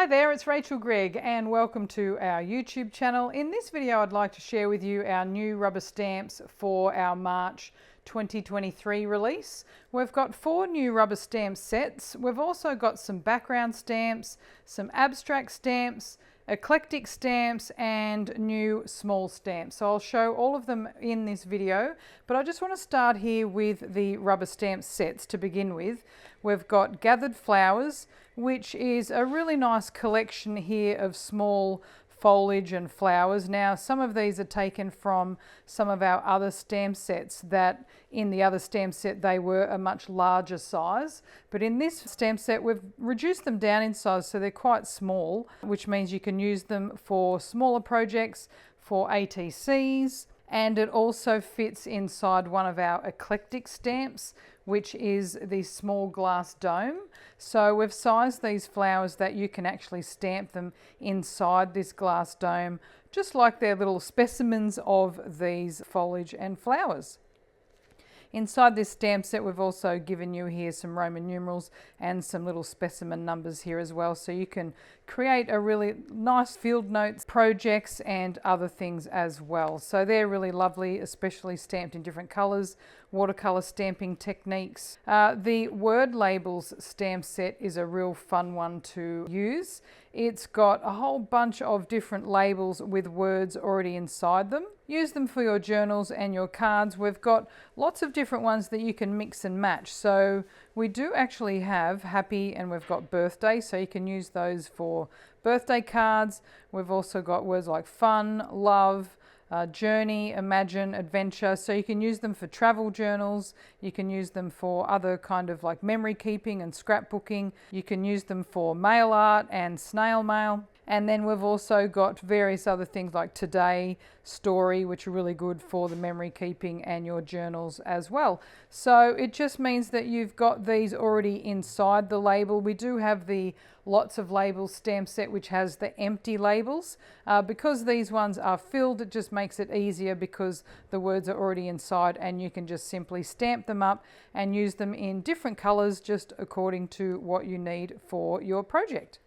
Hi there, it's Rachel Greig and welcome to our YouTube channel. In this video I'd like to share with you our new rubber stamps for our March 2023 release. We've got 4 new rubber stamp sets. We've also got some background stamps, some abstract stamps, eclectic stamps and new small stamps. So I'll show all of them in this video, but I just want to start here with the rubber stamp sets to begin with. We've got Gathered Flowers, which is a really nice collection here of small foliage and flowers. Now some of these are taken from some of our other stamp sets that in the other stamp set they were a much larger size, but in this stamp set we've reduced them down in size so they're quite small, which means you can use them for smaller projects, for ATCs, and it also fits inside one of our eclectic stamps, which is the small glass dome. So we've sized these flowers that you can actually stamp them inside this glass dome, just like they're little specimens of these foliage and flowers. Inside this stamp set we've also given you here some Roman numerals and some little specimen numbers here as well, so you can create a really nice field notes projects and other things as well. So they're really lovely, especially stamped in different colours, watercolour stamping techniques. The word labels stamp set is a real fun one to use. It's got a whole bunch of different labels with words already inside them. Use them for your journals and your cards. We've got lots of different ones that you can mix and match. So we do actually have happy and we've got birthday, so you can use those for birthday cards. We've also got words like fun, love, journey, imagine, adventure, so you can use them for travel journals, you can use them for other kind of like memory keeping and scrapbooking, you can use them for mail art and snail mail. And then we've also got various other things like today, story, which are really good for the memory keeping and your journals as well. So it just means that you've got these already inside the label. We do have the lots of labels stamp set which has the empty labels. Because these ones are filled, it just makes it easier because the words are already inside and you can just simply stamp them up and use them in different colors just according to what you need for your project.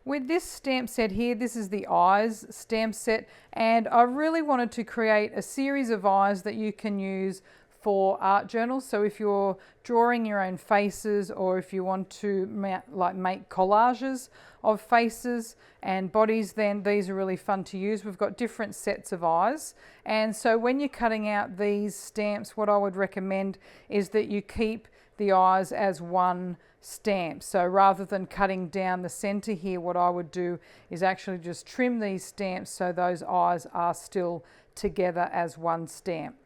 With this stamp set here, this is the eyes stamp set, and I really wanted to create a series of eyes that you can use for art journals. So if you're drawing your own faces, or if you want to make collages of faces and bodies, then these are really fun to use. We've got different sets of eyes, and so when you're cutting out these stamps, what I would recommend is that you keep the eyes as one stamp. So rather than cutting down the center here, what I would do is actually just trim these stamps so those eyes are still together as one stamp.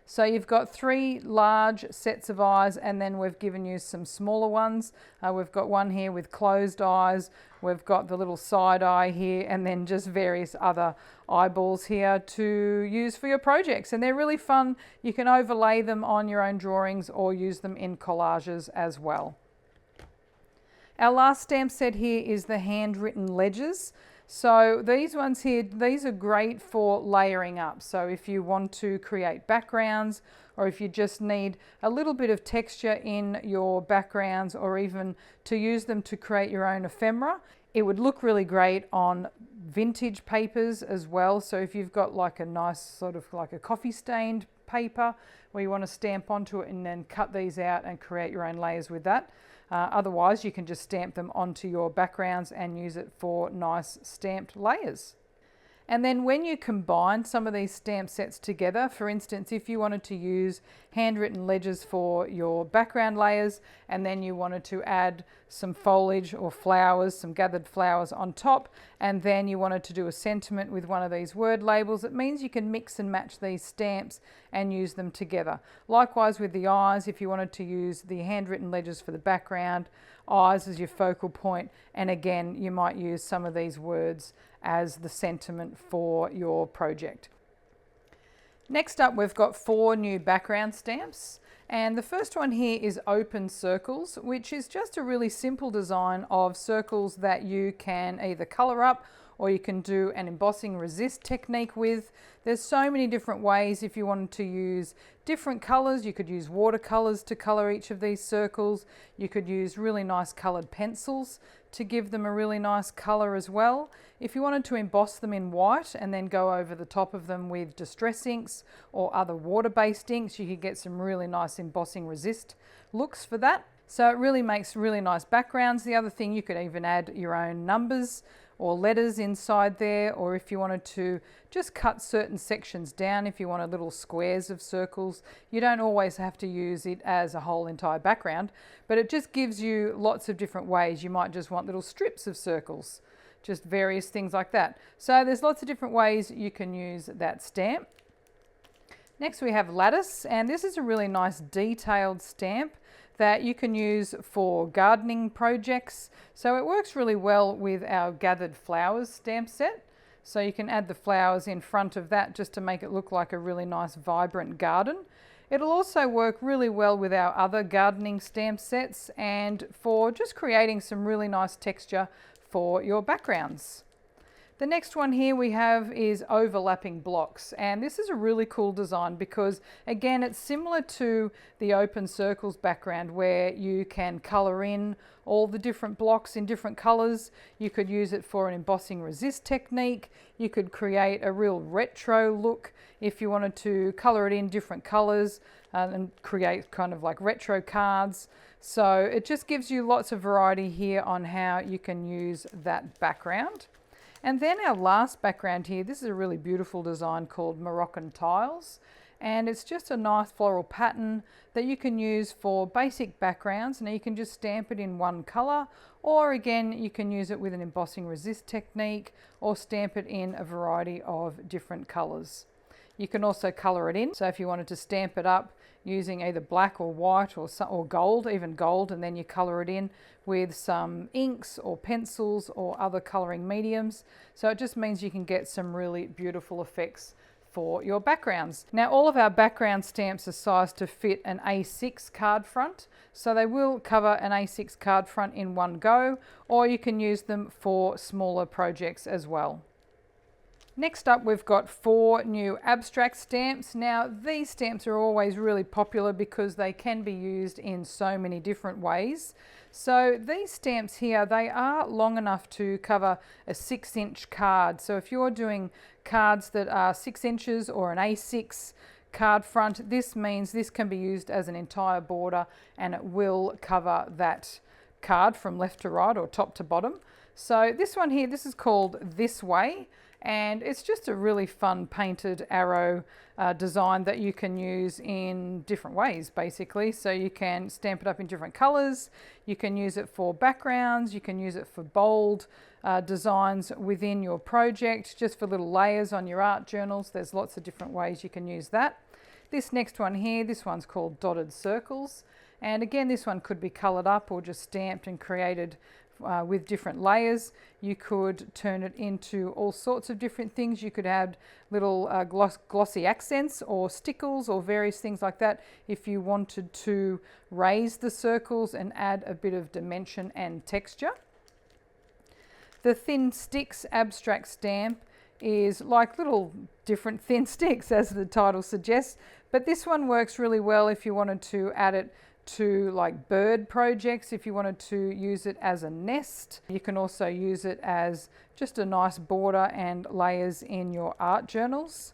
So you've got 3 large sets of eyes, and then we've given you some smaller ones. We've got one here with closed eyes, we've got the little side eye here, and then just various other eyeballs here to use for your projects. And they're really fun. You can overlay them on your own drawings or use them in collages as well. Our last stamp set here is the handwritten ledgers. So these ones here, these are great for layering up. So if you want to create backgrounds, or if you just need a little bit of texture in your backgrounds, or even to use them to create your own ephemera, it would look really great on vintage papers as well. So if you've got like a nice sort of like a coffee stained paper where you want to stamp onto it and then cut these out and create your own layers with that. Otherwise you can just stamp them onto your backgrounds and use it for nice stamped layers. And then when you combine some of these stamp sets together, for instance, if you wanted to use handwritten ledgers for your background layers, and then you wanted to add some foliage or flowers, some gathered flowers on top, and then you wanted to do a sentiment with one of these word labels, it means you can mix and match these stamps and use them together. Likewise with the eyes, if you wanted to use the handwritten ledgers for the background, eyes as your focal point, and again you might use some of these words as the sentiment for your project. Next up, we've got 4 new background stamps, and the first one here is open circles, which is just a really simple design of circles that you can either color up or you can do an embossing resist technique with. There's so many different ways. If you wanted to use different colors, you could use watercolors to color each of these circles. You could use really nice colored pencils to give them a really nice color as well. If you wanted to emboss them in white and then go over the top of them with distress inks or other water-based inks, you could get some really nice embossing resist looks for that. So it really makes really nice backgrounds. The other thing, you could even add your own numbers or letters inside there, or if you wanted to just cut certain sections down, if you wanted little squares of circles, you don't always have to use it as a whole entire background, but it just gives you lots of different ways. You might just want little strips of circles, just various things like that. So there's lots of different ways you can use that stamp. Next we have Lattice, and this is a really nice detailed stamp that you can use for gardening projects. So it works really well with our Gathered Flowers stamp set. So you can add the flowers in front of that just to make it look like a really nice vibrant garden. It'll also work really well with our other gardening stamp sets and for just creating some really nice texture for your backgrounds. The next one here we have is overlapping blocks, and this is a really cool design because again it's similar to the open circles background where you can color in all the different blocks in different colors. You could use it for an embossing resist technique. You could create a real retro look if you wanted to color it in different colors and create kind of like retro cards. So it just gives you lots of variety here on how you can use that background. And then our last background here, this is a really beautiful design called Moroccan Tiles. And it's just a nice floral pattern that you can use for basic backgrounds. Now you can just stamp it in one color, or again, you can use it with an embossing resist technique or stamp it in a variety of different colors. You can also color it in. So if you wanted to stamp it up using either black or white or gold, even gold, and then you color it in with some inks or pencils or other coloring mediums. So it just means you can get some really beautiful effects for your backgrounds. Now all of our background stamps are sized to fit an A6 card front, so they will cover an A6 card front in one go, or you can use them for smaller projects as well. Next up, we've got 4 new abstract stamps. Now, these stamps are always really popular because they can be used in so many different ways. So these stamps here, they are long enough to cover a 6-inch card. So if you're doing cards that are 6 inches or an A6 card front, this means this can be used as an entire border and it will cover that card from left to right or top to bottom. So this one here, this is called This Way. And it's just a really fun painted arrow design that you can use in different ways basically. So you can stamp it up in different colors, you can use it for backgrounds, you can use it for bold designs within your project, just for little layers on your art journals. There's lots of different ways you can use that. This next one here, this one's called Dotted Circles. And again, this one could be colored up or just stamped and created with different layers. You could turn it into all sorts of different things. You could add little glossy accents or stickles or various things like that if you wanted to raise the circles and add a bit of dimension and texture. The Thin Sticks abstract stamp is like little different thin sticks, as the title suggests, but this one works really well if you wanted to add it to like bird projects, if you wanted to use it as a nest. You can also use it as just a nice border and layers in your art journals.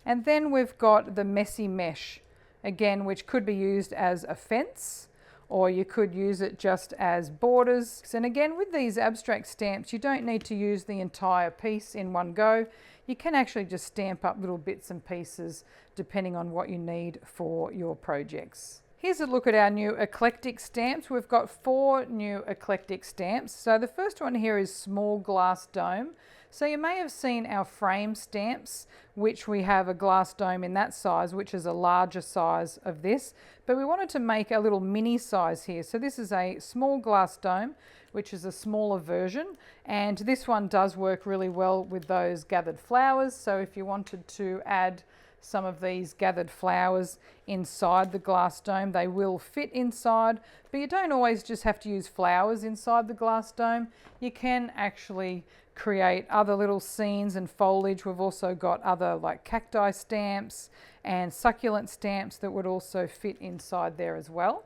And then we've got the Messy Mesh, again, which could be used as a fence, or you could use it just as borders. And again, with these abstract stamps, you don't need to use the entire piece in one go. You can actually just stamp up little bits and pieces depending on what you need for your projects. Here's a look at our new Eclectic Stamps. We've got 4 new Eclectic Stamps. So the first one here is Small Glass Dome. So you may have seen our frame stamps, which we have a glass dome in that size, which is a larger size of this. But we wanted to make a little mini size here. So this is a small glass dome, which is a smaller version. And this one does work really well with those gathered flowers. So if you wanted to add some of these gathered flowers inside the glass dome. They will fit inside, but you don't always just have to use flowers inside the glass dome. You can actually create other little scenes and foliage. We've also got other like cacti stamps and succulent stamps that would also fit inside there as well.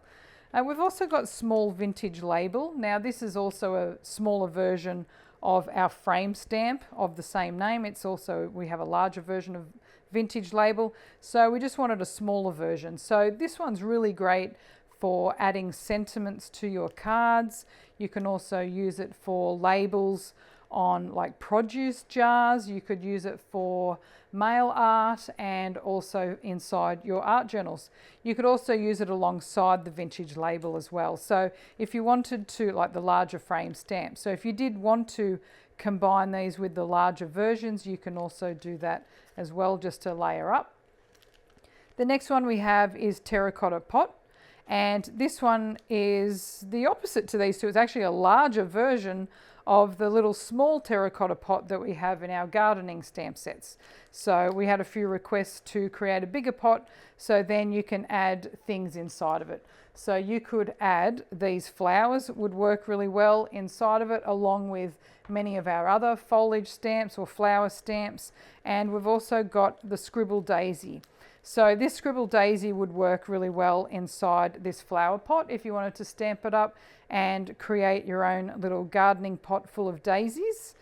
We've also got small vintage label. Now this is also a smaller version of our frame stamp of the same name. It's also, we have a larger version of vintage label, so we just wanted a smaller version. So this one's really great for adding sentiments to your cards. You can also use it for labels on like produce jars. You could use it for mail art and also inside your art journals. You could also use it alongside the vintage label as well. So if you wanted to, like the larger frame stamp, so if you did want to combine these with the larger versions, you can also do that as well, just to layer up. The next one we have is terracotta pot, and this one is the opposite to these two. It's actually a larger version of the little small terracotta pot that we have in our gardening stamp sets. So we had a few requests to create a bigger pot, so then you can add things inside of it. So you could add these flowers, would work really well inside of it, along with many of our other foliage stamps or flower stamps. And we've also got the scribble daisy. So this scribble daisy would work really well inside this flower pot if you wanted to stamp it up and create your own little gardening pot full of daisies.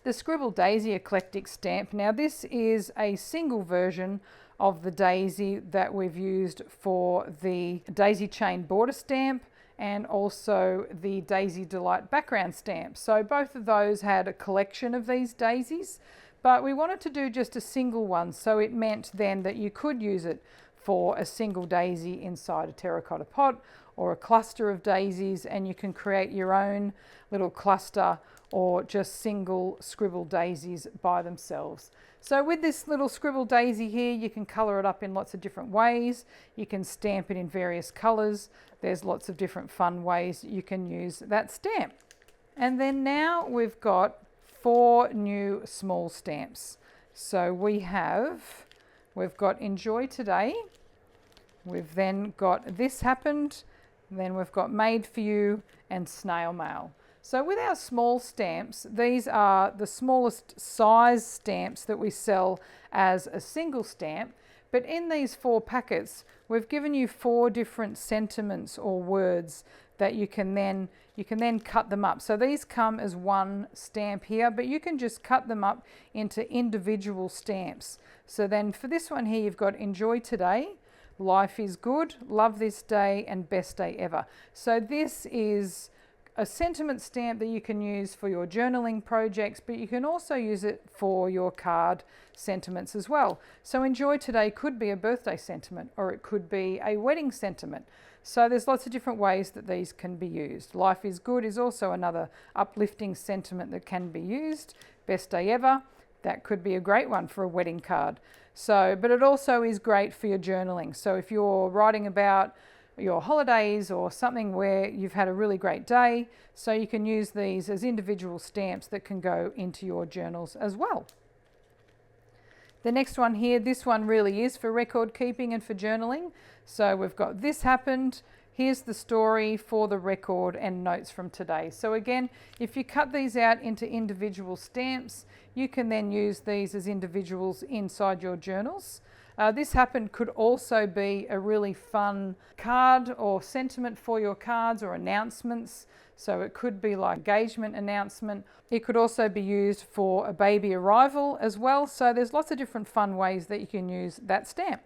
The scribble daisy eclectic stamp. Now this is a single version of the daisy that we've used for the daisy chain border stamp and also the Daisy Delight background stamp. So both of those had a collection of these daisies, but we wanted to do just a single one, so it meant then that you could use it for a single daisy inside a terracotta pot or a cluster of daisies, and you can create your own little cluster or just single scribble daisies by themselves. So with this little scribble daisy here, you can color it up in lots of different ways. You can stamp it in various colors. There's lots of different fun ways you can use that stamp. And then now we've got 4 new small stamps. So we've got Enjoy Today. We've then got This Happened. Then we've got Made For You and Snail Mail. So with our small stamps, these are the smallest size stamps that we sell as a single stamp. But in these 4 packets, we've given you 4 different sentiments or words that you can then cut them up. So these come as one stamp here, but you can just cut them up into individual stamps. So then for this one here, you've got Enjoy Today, Life is Good, Love This Day, and Best Day Ever. So this is a sentiment stamp that you can use for your journaling projects, but you can also use it for your card sentiments as well. So Enjoy Today could be a birthday sentiment, or it could be a wedding sentiment. So there's lots of different ways that these can be used. Life is Good is also another uplifting sentiment that can be used. Best Day Ever, that could be a great one for a wedding card. So, but it also is great for your journaling. So if you're writing about your holidays or something where you've had a really great day, so you can use these as individual stamps that can go into your journals as well. The next one here, this one really is for record keeping and for journaling. So we've got This Happened, here's the story for the record, and notes from today. So again, if you cut these out into individual stamps, you can then use these as individuals inside your journals. This Happened could also be a really fun card or sentiment for your cards or announcements. So it could be like engagement announcement. It could also be used for a baby arrival as well. So there's lots of different fun ways that you can use that stamp.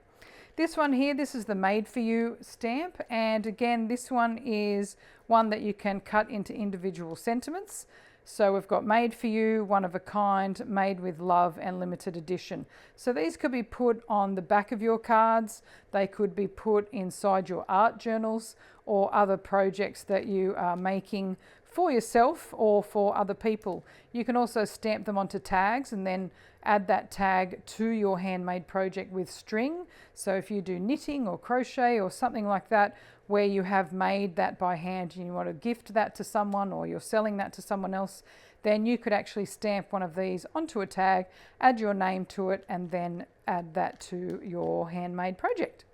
This one here, this is the Made For You stamp. And again, this one is one that you can cut into individual sentiments. So we've got Made For You, One of a Kind, Made with Love, and Limited Edition. So these could be put on the back of your cards. They could be put inside your art journals or other projects that you are making for yourself or for other people. You can also stamp them onto tags and then add that tag to your handmade project with string. So if you do knitting or crochet or something like that, where you have made that by hand and you want to gift that to someone, or you're selling that to someone else, then you could actually stamp one of these onto a tag, add your name to it, and then add that to your handmade project.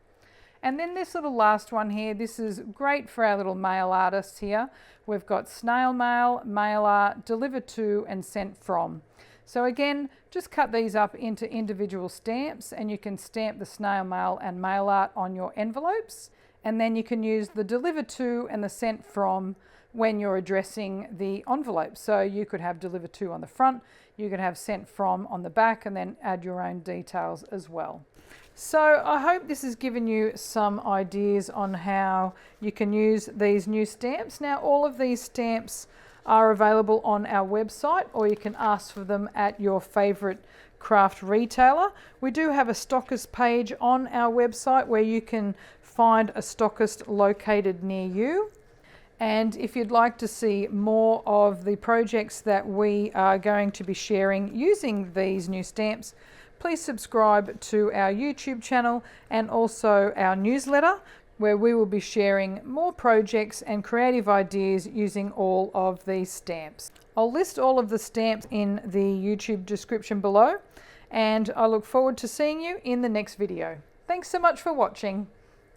And then this little last one here, this is great for our little mail artists here. We've got snail mail, mail art, delivered to, and sent from. So again, just cut these up into individual stamps, and you can stamp the snail mail and mail art on your envelopes. And then you can use the delivered to and the sent from when you're addressing the envelope. So you could have delivered to on the front, you could have sent from on the back, and then add your own details as well. So I hope this has given you some ideas on how you can use these new stamps. Now, all of these stamps are available on our website, or you can ask for them at your favorite craft retailer. We do have a stockist page on our website where you can find a stockist located near you. And if you'd like to see more of the projects that we are going to be sharing using these new stamps, please subscribe to our YouTube channel and also our newsletter, where we will be sharing more projects and creative ideas using all of these stamps. I'll list all of the stamps in the YouTube description below, and I look forward to seeing you in the next video. Thanks so much for watching.